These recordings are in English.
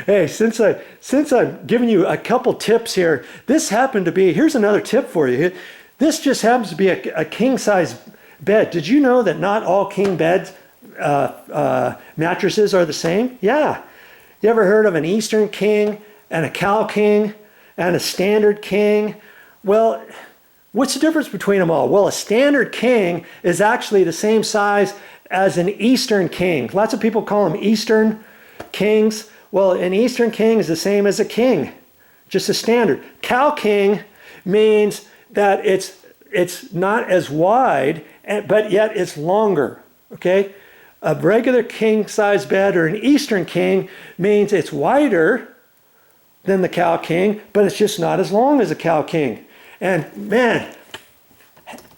Hey, since I've given you a couple tips here, this happened to be, here's another tip for you. This just happens to be a king size bed. Did you know that not all king beds mattresses are the same? Yeah. You ever heard of an Eastern king and a cow king and a standard king? Well, what's the difference between them all? Well, a standard king is actually the same size as an Eastern king. Lots of people call them Eastern kings. Well, an Eastern king is the same as a king, just a standard. Cow king means that it's not as wide, but yet it's longer, okay? A regular king size bed or an Eastern king means it's wider than the cow king, but it's just not as long as a cow king. And man,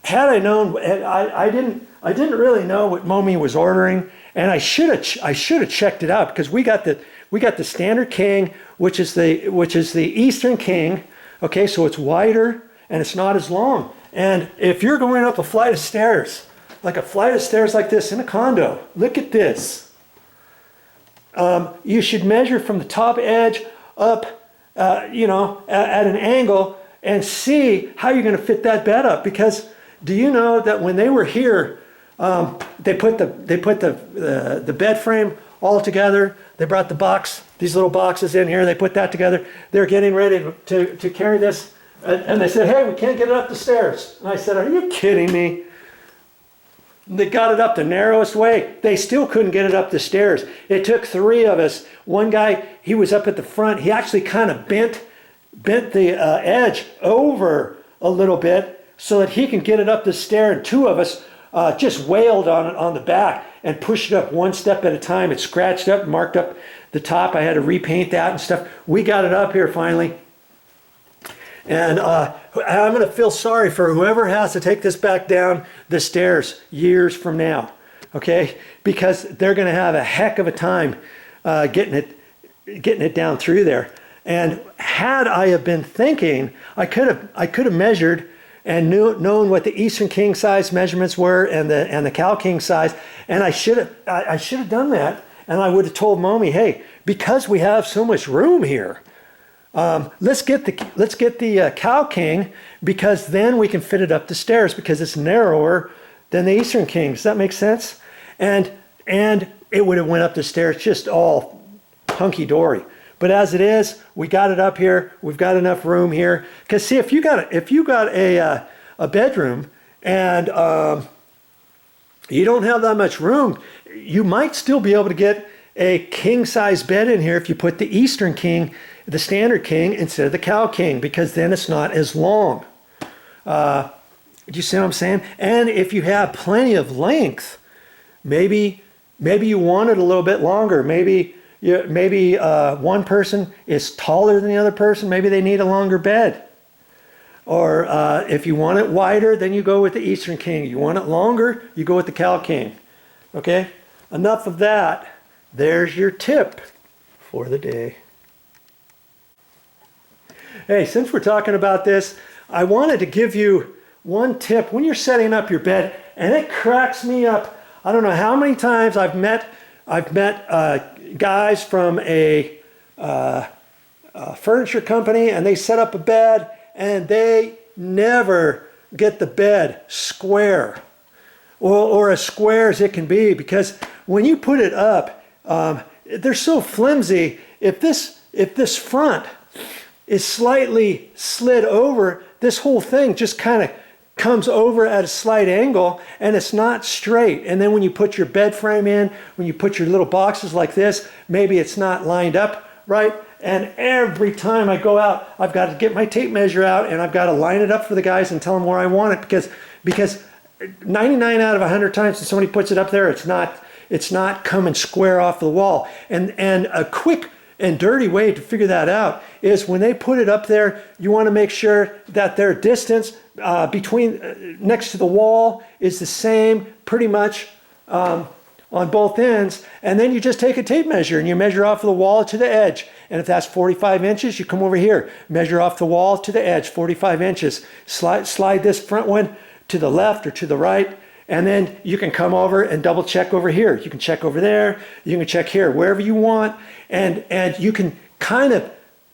had I known, I didn't really know what Momi was ordering, and I should have checked it out, because we got the standard king, which is the Eastern king. Okay, so it's wider and it's not as long. And if you're going up a flight of stairs, like this in a condo, look at this. You should measure from the top edge up, at an angle, and see how you're going to fit that bed up. Because do you know that when they were here, they put the bed frame all together. They brought these little boxes in here. They put that together. They're getting ready to carry this, and they said, "Hey, we can't get it up the stairs." And I said, "Are you kidding me?" They got it up the narrowest way. They still couldn't get it up the stairs. It took three of us. One guy, he was up at the front. He actually kind of bent the edge over a little bit so that he can get it up the stair. And two of us just wailed on it on the back and pushed it up one step at a time. It scratched up, marked up the top. I had to repaint that and stuff. We got it up here finally. And I'm going to feel sorry for whoever has to take this back down the stairs years from now, okay? Because they're going to have a heck of a time getting it down through there. And had I have been thinking, I could have measured and known what the Eastern king size measurements were and the cow king size, and I should have done that. And I would have told Momi, hey, because we have so much room here, let's get the cow king, because then we can fit it up the stairs, because it's narrower than the Eastern king. Does that make sense? And it would have went up the stairs just all hunky dory. But as it is, we got it up here. We've got enough room here. Because see, if you got a bedroom and you don't have that much room, you might still be able to get a king size bed in here if you put the Eastern king, the standard king, instead of the cow king, because then it's not as long. Do you see what I'm saying? And if you have plenty of length, maybe you want it a little bit longer. Maybe one person is taller than the other person. Maybe they need a longer bed. Or if you want it wider, then you go with the Eastern king. You want it longer, you go with the cow king. Okay? Enough of that. There's your tip for the day. Hey, since we're talking about this, I wanted to give you one tip when you're setting up your bed, and it cracks me up. I don't know how many times I've met guys from a furniture company, and they set up a bed, and they never get the bed square, or as square as it can be, because when you put it up, they're so flimsy. If this front is slightly slid over, this whole thing just kind of comes over at a slight angle, and it's not straight. And then when you put your bed frame in, when you put your little boxes like this, maybe it's not lined up right. And every time I go out, I've got to get my tape measure out, and I've got to line it up for the guys and tell them where I want it, because 99 out of 100 times when somebody puts it up there, it's not coming square off the wall. And a quick and dirty way to figure that out is when they put it up there, you want to make sure that their distance between next to the wall is the same pretty much on both ends. And then you just take a tape measure and you measure off the wall to the edge. And if that's 45 inches, you come over here, measure off the wall to the edge, 45 inches. Slide this front one to the left or to the right, And then you can come over and double check over here. You can check over there. You can check here, wherever you want. And you can kind of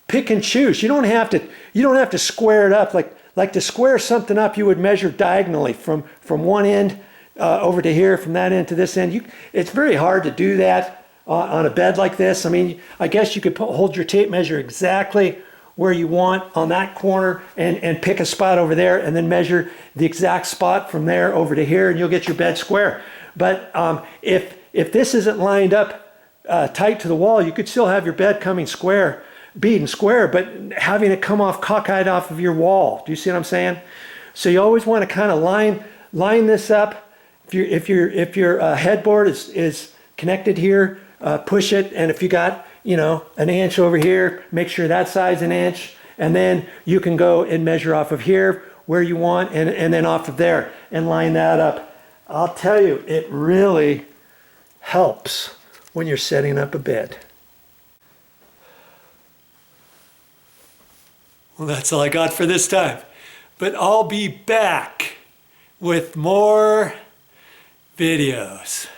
pick and choose. You don't have to square it up. Like to square something up, you would measure diagonally from one end over to here, from that end to this end. It's very hard to do that on a bed like this. I mean, I guess you could hold your tape measure exactly where you want on that corner and pick a spot over there and then measure the exact spot from there over to here, and you'll get your bed square. But if this isn't lined up tight to the wall, you could still have your bed coming square, beaten square, but having it come off cockeyed off of your wall. Do you see what I'm saying? So you always want to kind of line this up. If your headboard is connected here, push it, and if you got an inch over here, make sure that side's an inch, and then you can go and measure off of here where you want, and then off of there and line that up. I'll tell you, it really helps when you're setting up a bed. Well, that's all I got for this time, but I'll be back with more videos.